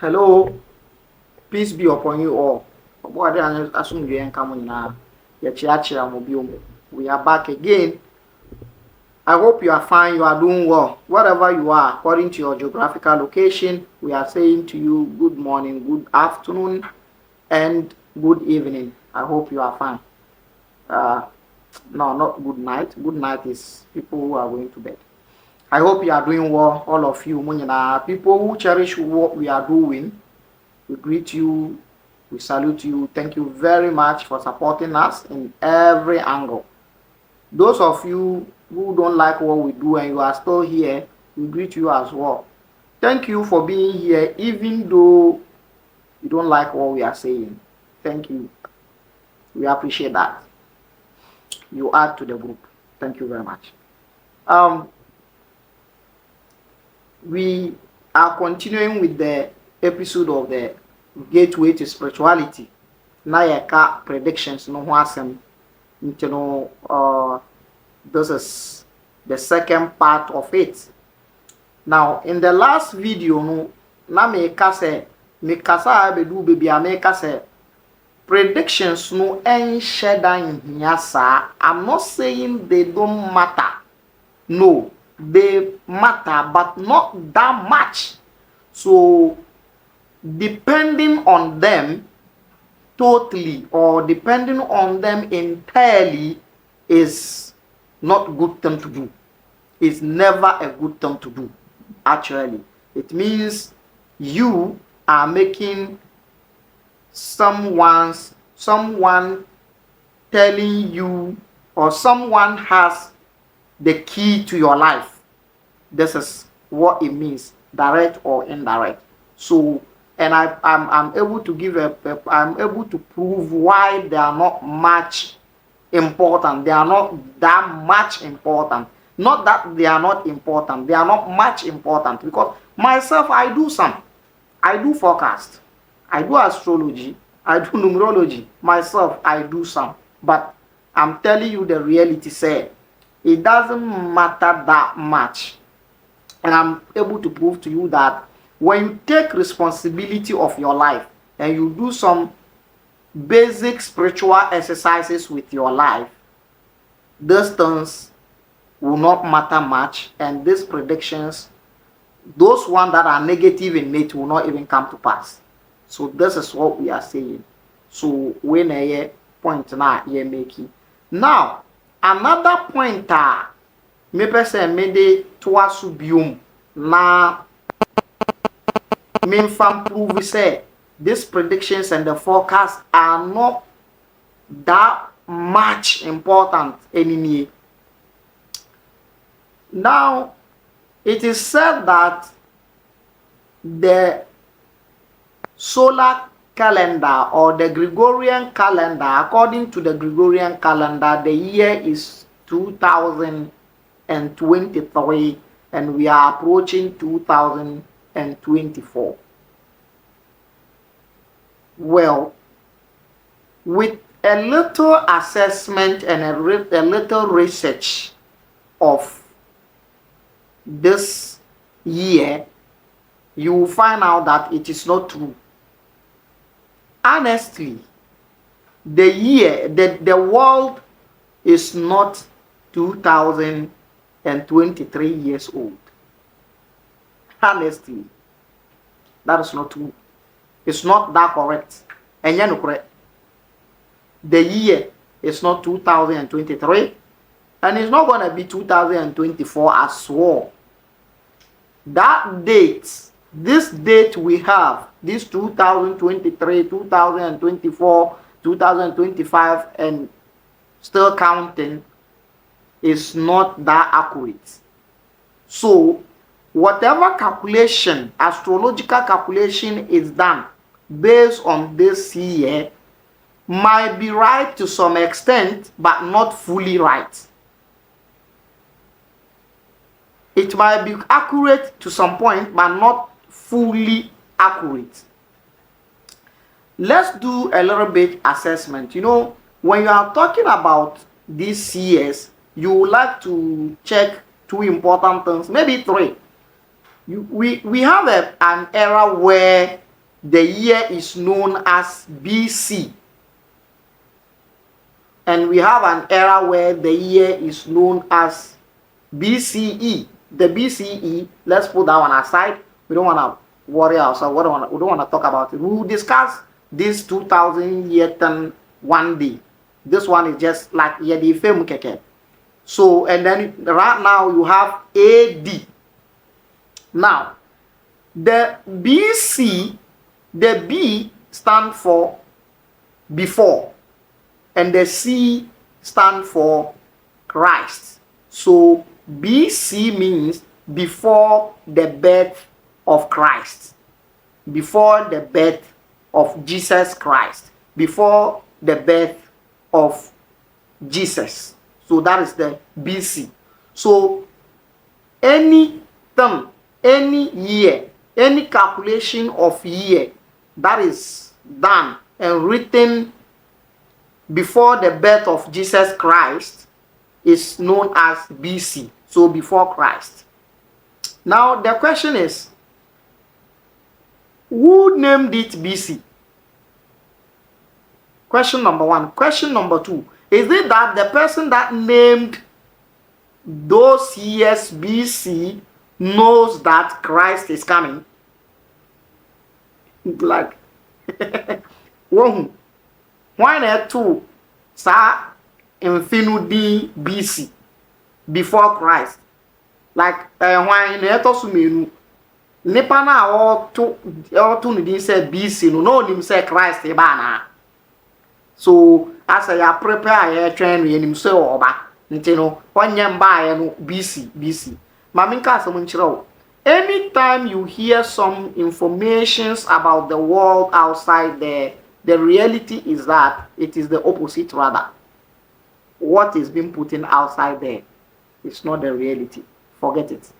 Hello, peace be upon you all. We are back again. I hope you are fine, you are doing well. Wherever you are, according to your geographical location, we are saying to you good morning, good afternoon, and good evening. I hope you are fine. Uh, no, not good night. Good night is people who are going to bed. I hope you are doing well, all of you. People who cherish what we are doing. We greet you, we salute you. Thank you very much for supporting us in every angle. Those of you who don't like what we do and you are still here, we greet you as well. Thank you for being here, even though you don't like what we are saying. Thank you. We appreciate that. You add to the group. Thank you very much. We are continuing with the episode of the Gateway to Spirituality. Na yɛka predictions no ho asɛm. Nti no, this is the second part of it. Now, in the last video no, na meka sɛ mekasa abedu baby a meka sɛ predictions no ɛnhyɛ da nhia saa. I'm not saying they don't matter. No, they matter, but not that much. So, depending on them totally or depending on them entirely is not good thing to do. It's never a good thing to do. Actually, it means you are making someone telling you, or someone has the key to your life. This is what it means, direct or indirect. So, and I'm able to I'm able to prove why they are not much important. They are not that much important. Not that they are not important. They are not much important, because myself, I do some. I do forecast. I do astrology. I do numerology. Myself, I do some. But I'm telling you the reality, say it doesn't matter that much. And I'm able to prove to you that when you take responsibility of your life and you do some basic spiritual exercises with your life, these things will not matter much, and these predictions, those ones that are negative in nature, will not even come to pass. So this is what we are saying. So when a point now you're making. Now, another point me person me de toasu biom na me fan prove say these predictions and the forecast are not that much important anymore. Now, it is said that the solar calendar or the Gregorian calendar, according to the Gregorian calendar, the year is 2023 and we are approaching 2024. Well, with a little assessment and a little research of this year, you will find out that it is not true. Honestly, the world is not 2023 years old. Honestly, that is not true. It's not that correct. And you know correct. The year is not 2023, and it's not going to be 2024 as well. That date, this date we have, this 2023, 2024, 2025, and still counting, is not that accurate. So, whatever calculation, astrological calculation is done based on this year might be right to some extent, but not fully right. It might be accurate to some point, but not fully accurate. Let's do a little bit assessment. You know, when you are talking about these years, you would like to check two important things, maybe three. We have an era where the year is known as BC. And we have an era where the year is known as BCE. The BCE, let's put that one aside. We don't want to worry ourselves. We don't want to talk about it. We will discuss this 2000 year thing one day. This one is just like Yedi Fem Keke. So, and then right now you have AD. Now, the BC, the B stand for before, and the C stand for Christ. So BC means before the birth of Christ, before the birth of Jesus Christ, before the birth of Jesus. So that is the BC. So any term, any year, any calculation of year that is done and written before the birth of Jesus Christ is known as BC. So before Christ. Now the question is, who named it BC? Question number one. Question number two, is it that the person that named those years BC knows that Christ is coming? Like, why not two sa infinity BC before Christ? Like, why not sumenu nipa na auto ni din say BC no nim say Christ e ba na. So as I prepare ya train we nim say oba nti no onye mba ya no BC maminka asem nchiro. Anytime you hear some informations about the world outside there, the reality is that it is the opposite rather. What is being put in outside there is not the reality. Forget it.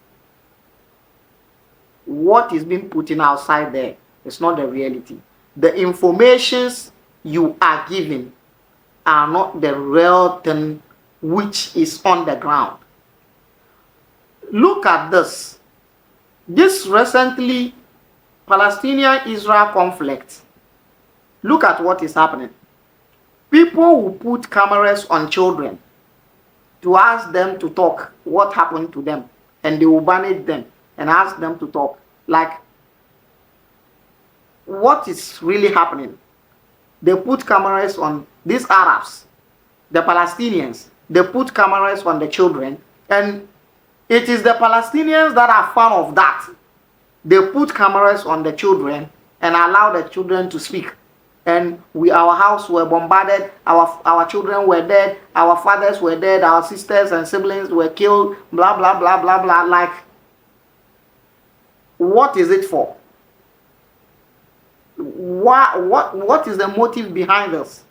What is being put in outside there is not the reality. The informations you are given are not the real thing which is on the ground. Look at this. This recently Palestinian-Israel conflict. Look at what is happening. People will put cameras on children to ask them to talk what happened to them, and they will banish them and ask them to talk. Like, what is really happening? They put cameras on these Arabs, the Palestinians. They put cameras on the children, and it is the Palestinians that are fan of that. They put cameras on the children and allow the children to speak. And our house were bombarded, our children were dead, our fathers were dead, our sisters and siblings were killed, blah, blah, blah, blah, blah. Like, what is it for? What is the motive behind this?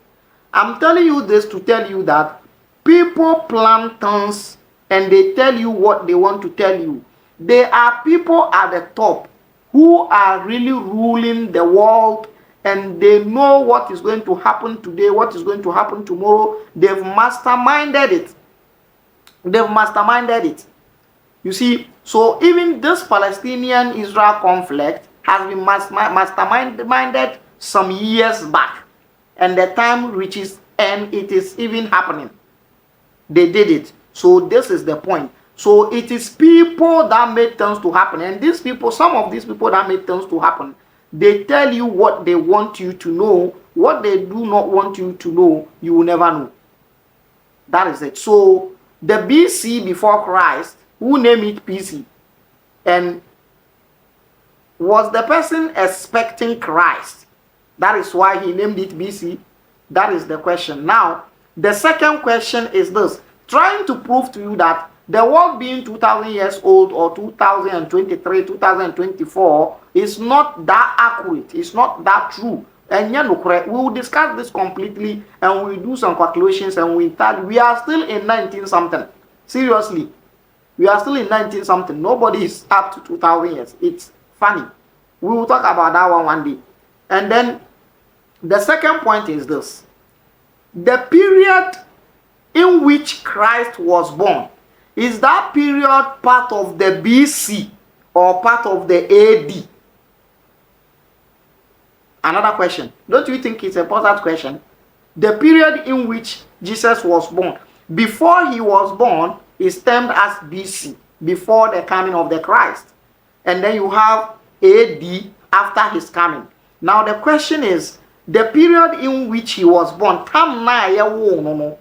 I'm telling you this to tell you that people plan things and they tell you what they want to tell you. There are people at the top who are really ruling the world, and they know what is going to happen today, what is going to happen tomorrow. They've masterminded it. You see, so even this Palestinian-Israel conflict has been masterminded some years back, and the time reaches and it is even happening. They did it. So this is the point. So it is people that made things to happen, and these people, some of these people that made things to happen, they tell you what they want you to know. What they do not want you to know, you will never know. That is it. So the BC before Christ, who named it BC? And was the person expecting Christ? That is why he named it BC. That is the question. Now, the second question is this. Trying to prove to you that the world being 2,000 years old or 2023, 2024 is not that accurate. It's not that true. And we will discuss this completely, and we will do some calculations, and we are still in 19 something. Seriously. We are still in 19 something. Nobody is up to 2,000 years. It's funny. We will talk about that one day. And then the second point is this. The period in which Christ was born, is that period part of the BC or part of the AD? Another question. Don't you think it's a important question? The period in which Jesus was born, before he was born, is termed as BC, before the coming of the Christ. And then you have AD, after his coming. Now the question is, the period in which he was born, tam na yewo no no.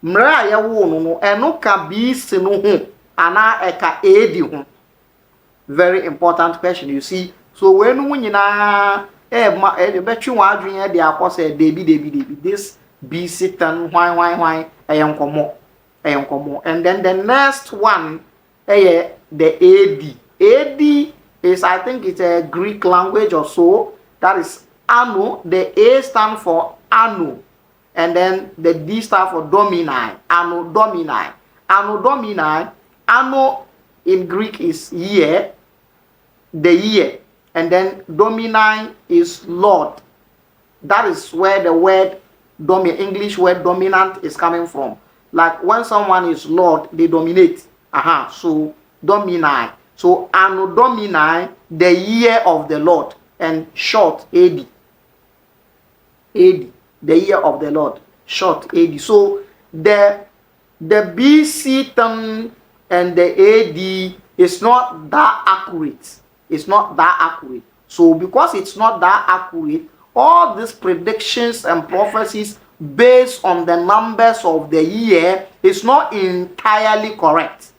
Mra yewo no no, eno ka BC no ho, ana eka AD ho. Very important question, you see. So when nyina betwi wa adwen de akose debi this BC tan why eyenkomo. And then the next one the AD is, I think it's a Greek language or so. That is anno. The A stand for anno, and then the D stand for domini. Anno domini. Anno in Greek is year, the year, and then domini is Lord. That is where the word English word dominant is coming from. Like when someone is Lord, they dominate. So domini. So anno domini, the year of the Lord, and short AD. The year of the Lord, short AD. So the BC term and the AD is not that accurate. It's not that accurate. So because it's not that accurate, all these predictions and prophecies based on the numbers of the year is not entirely correct.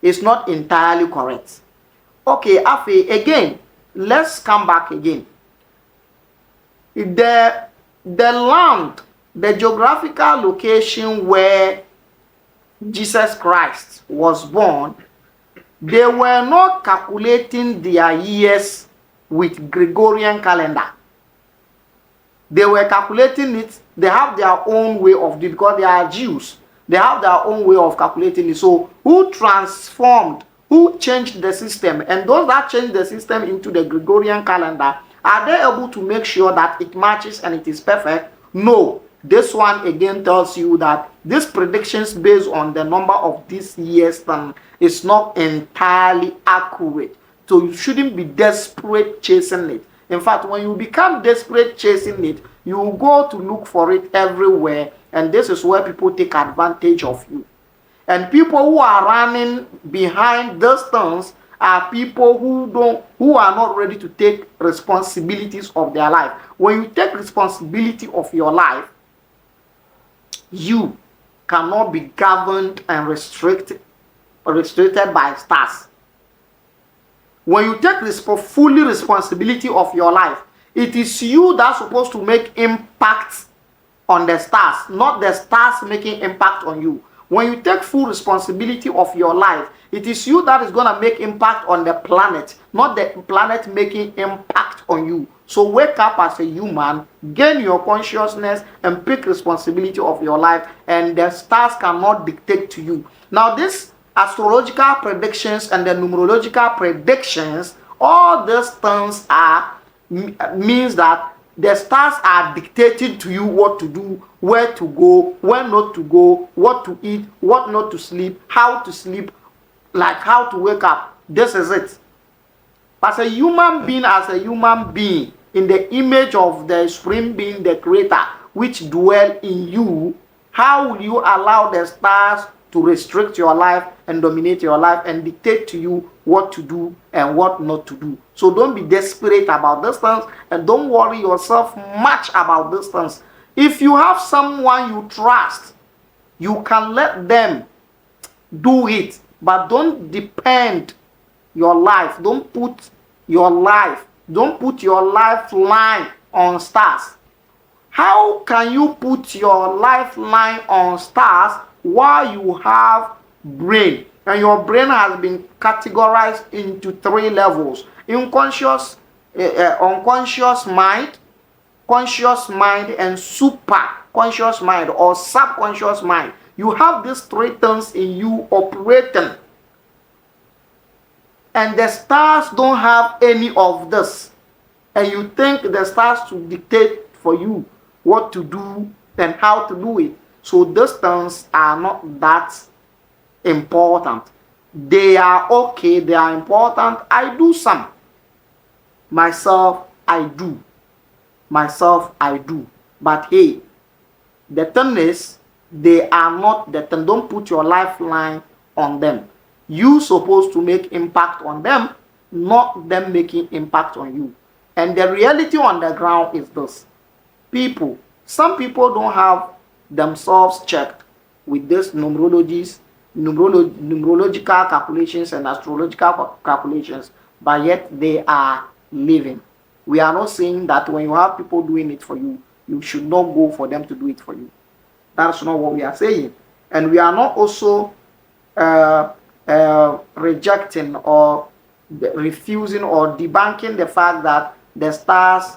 It's not entirely correct. Okay, Afi, again, let's come back again. The land, the geographical location where Jesus Christ was born, they were not calculating their years with Gregorian calendar. They were calculating it. They have their own way of it because they are Jews. They have their own way of calculating it. So who changed the system? And those that changed the system into the Gregorian calendar, are they able to make sure that it matches and it is perfect? No. This one again tells you that these predictions based on the number of these years is not entirely accurate. So you shouldn't be desperate chasing it. In fact, when you become desperate chasing it, you will go to look for it everywhere, and this is where people take advantage of you. And people who are running behind those things are people who are not ready to take responsibilities of their life. When you take responsibility of your life, you cannot be governed and restricted by stars. When you take fully responsibility of your life, it is you that's supposed to make impact on the stars, not the stars making impact on you. When you take full responsibility of your life, it is you that is going to make impact on the planet, not the planet making impact on you. So wake up as a human, gain your consciousness, and pick responsibility of your life, and the stars cannot dictate to you. Now, these astrological predictions and the numerological predictions, all these things means that the stars are dictating to you what to do, where to go, where not to go, what to eat, what not to sleep, how to sleep, like how to wake up. This is it. As a human being, in the image of the supreme being, the creator, which dwell in you, how will you allow the stars to restrict your life and dominate your life and dictate to you what to do and what not to do? So don't be desperate about these things, and don't worry yourself much about these things. If you have someone you trust, you can let them do it, but don't depend your life. Don't put your lifeline on stars. How can you put your lifeline on stars while you have brain? And your brain has been categorized into 3 levels: unconscious mind, conscious mind, and super conscious mind or subconscious mind. You have these 3 things in you operating, and the stars don't have any of this, and you think the stars to dictate for you what to do and how to do it. So these things are not that important. They are okay, they are important. I do some myself. I do. Myself, I do. But hey, the thing is, they are not the thing. Don't put your lifeline on them. You supposed to make impact on them, not them making impact on you. And the reality on the ground is this. Some people don't have themselves checked with these numerological calculations and astrological calculations, but yet they are living. We are not saying that when you have people doing it for you, you should not go for them to do it for you. That's not what we are saying. And we are not also rejecting or refusing or debunking the fact that the stars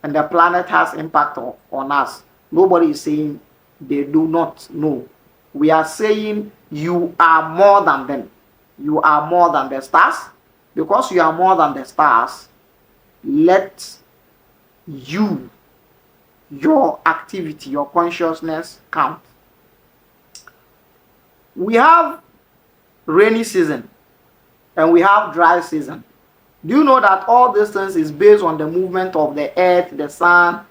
and the planet has impact on us. Nobody is saying they do not know. We are saying you are more than them. You are more than the stars. Because you are more than the stars, let your activity, your consciousness count. We have rainy season and we have dry season. Do you know that all these things is based on the movement of the earth, the sun,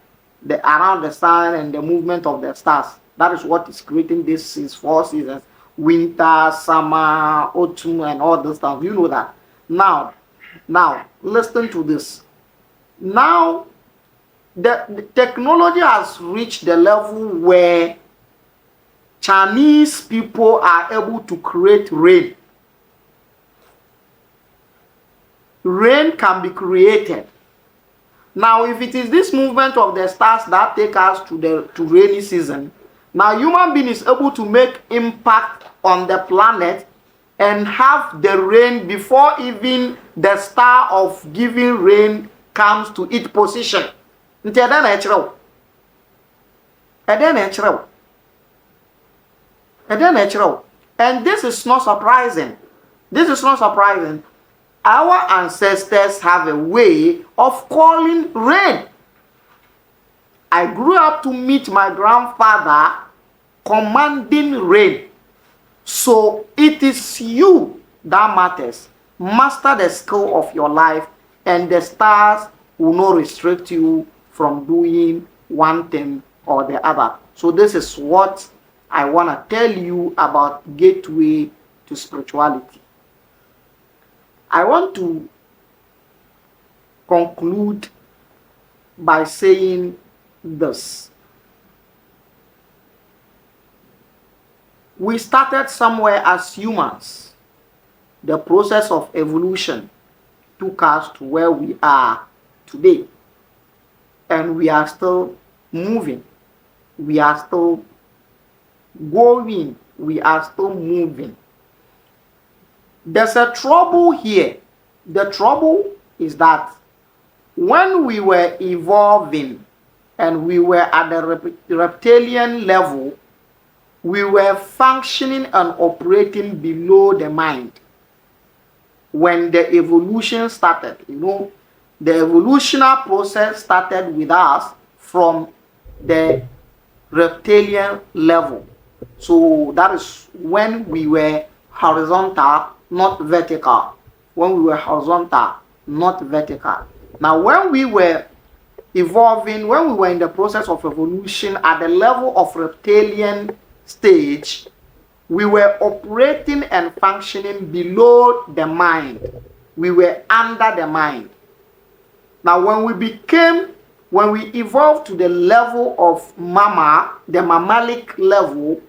around the sun, and the movement of the stars? That is what is creating these 4 seasons: winter, summer, autumn, and all this stuff. You know that. Now, listen to this. Now, the technology has reached the level where Chinese people are able to create rain. Rain can be created. Now, if it is this movement of the stars that take us to rainy season, now human being is able to make impact on the planet and have the rain before even the star of giving rain comes to its position. And this is not surprising. Our ancestors have a way of calling rain. I grew up to meet my grandfather commanding rain. So it is you that matters. Master the skill of your life, and the stars will not restrict you from doing one thing or the other. So this is what I want to tell you about gateway to spirituality. I want to conclude by saying this. We started somewhere as humans. The process of evolution took us to where we are today. And we are still moving. We are still going. We are still moving. There's a trouble here. The trouble is that when we were evolving and we were at the reptilian level, we were functioning and operating below the mind. When the evolution started, the evolutionary process started with us from the reptilian level. So that is when we were horizontal, not vertical. When we were horizontal, not vertical. Now, when we were evolving, when we were in the process of evolution at the level of reptilian stage, we were operating and functioning below the mind. We were under the mind. Now, when we evolved to the level of mamma, the mammalic level,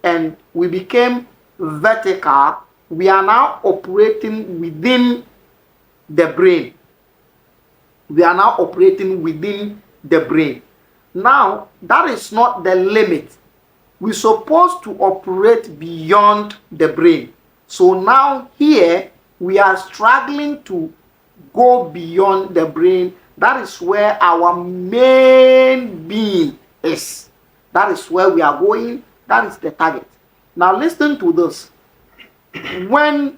and we became vertical, we are now operating within the brain. We are now operating within the brain. Now, that is not the limit. We're supposed to operate beyond the brain. So now here, we are struggling to go beyond the brain. That is where our main being is. That is where we are going. That is the target. Now listen to this. When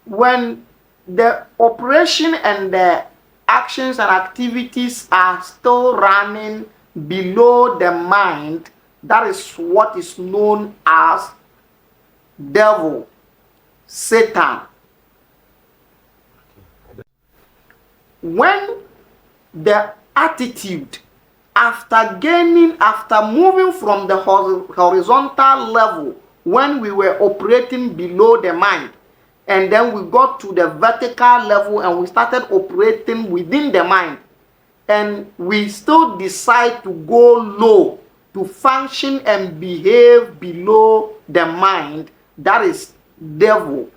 the operation and the actions and activities are still running below the mind, that is what is known as devil, Satan. When the attitude after moving from the horizontal level when we were operating below the mind, and then we got to the vertical level and we started operating within the mind, and we still decide to go low to function and behave below the mind. That is devil,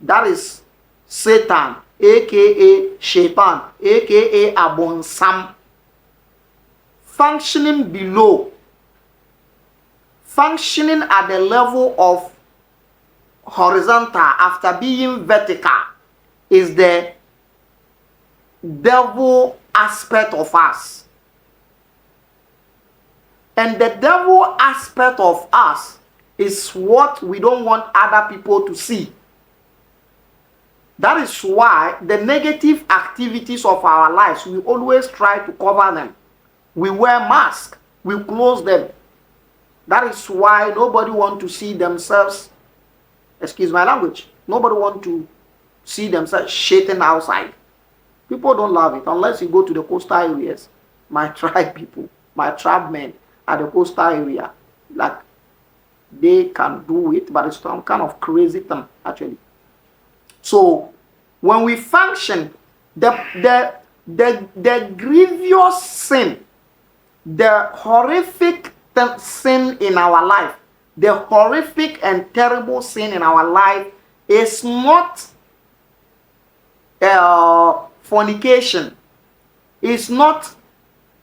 that is Satan, aka Shaitan, aka Abonsam. Functioning at the level of horizontal after being vertical is the devil aspect of us. And the devil aspect of us is what we don't want other people to see. That is why the negative activities of our lives, we always try to cover them. We wear masks, we close them. That is why nobody wants to see themselves, excuse my language, nobody wants to see themselves shitting outside. People don't love it unless you go to the coastal areas. My tribe people, my tribe men at the coastal area, like they can do it, but it's some kind of crazy thing actually. So when we function, the grievous sin, the horrific sin in our life, the horrific and terrible sin in our life is not fornication, it's not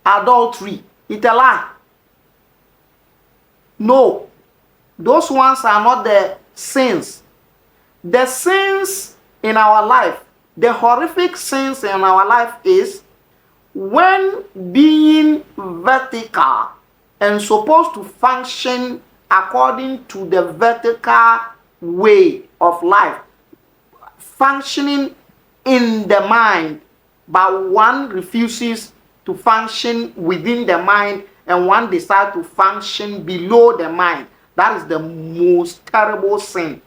adultery, it's a lie. No, those ones are not the sins. The sins in our life, the horrific sins in our life is when being vertical and supposed to function according to the vertical way of life, functioning in the mind, but one refuses to function within the mind and one decides to function below the mind. That is the most terrible sin.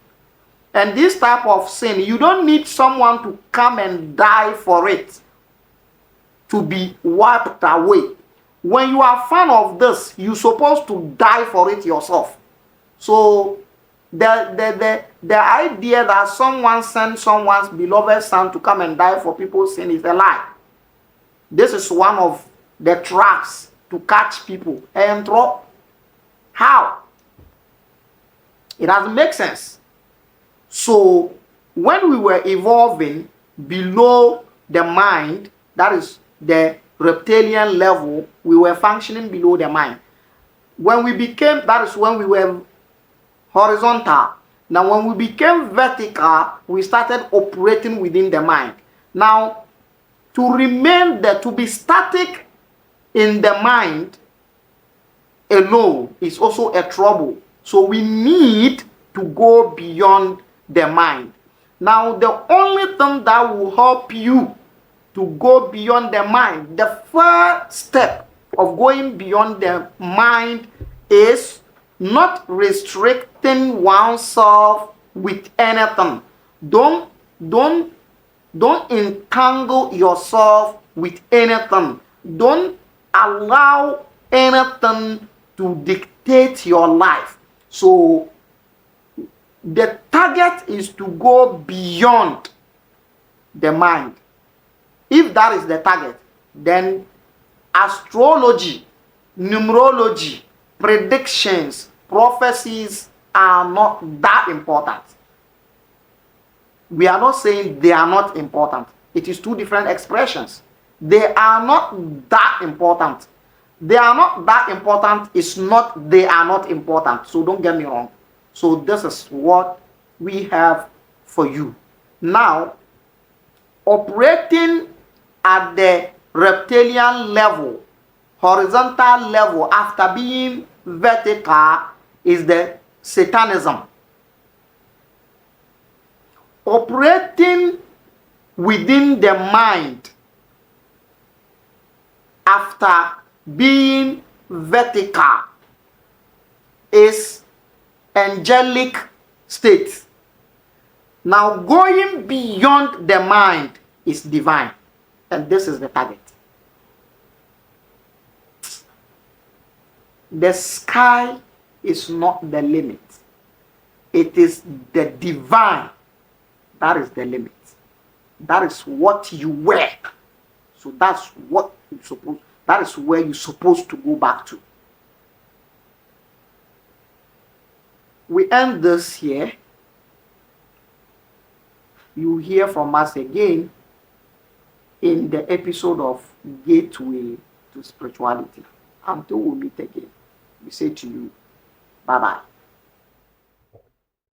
And this type of sin, you don't need someone to come and die for it to be wiped away. When you are a fan of this, you're supposed to die for it yourself. So the idea that someone sent someone's beloved son to come and die for people's sin is a lie. This is one of the traps to catch people and throw. How? It doesn't make sense. So when we were evolving below the mind, that is the reptilian level, we were functioning below the mind. When we became, that is when we were horizontal. Now when we became vertical, we started operating within the mind. Now to remain there, to be static in the mind alone is also a trouble. So we need to go beyond the mind. Now the only thing that will help you to go beyond the mind, the first step of going beyond the mind is not restricting oneself with anything. Don't entangle yourself with anything. Don't allow anything to dictate your life. So the target is to go beyond the mind. If that is the target, then astrology, numerology, predictions, prophecies are not that important. We are not saying they are not important. It is two different expressions. They are not that important. They are not that important. It's not they are not important. So don't get me wrong. So this is what we have for you. Now, operating at the reptilian level, horizontal level, after being vertical, is the Satanism. Operating within the mind after being vertical is angelic state. Now going beyond the mind is divine, and this is the target. The sky is not the limit. It is the divine that is the limit. That is what you were. So that's what you suppose. That is where you're supposed to go back to. We end this here. You hear from us again in the episode of Gateway to Spirituality. Until we meet again, we say to you, bye bye.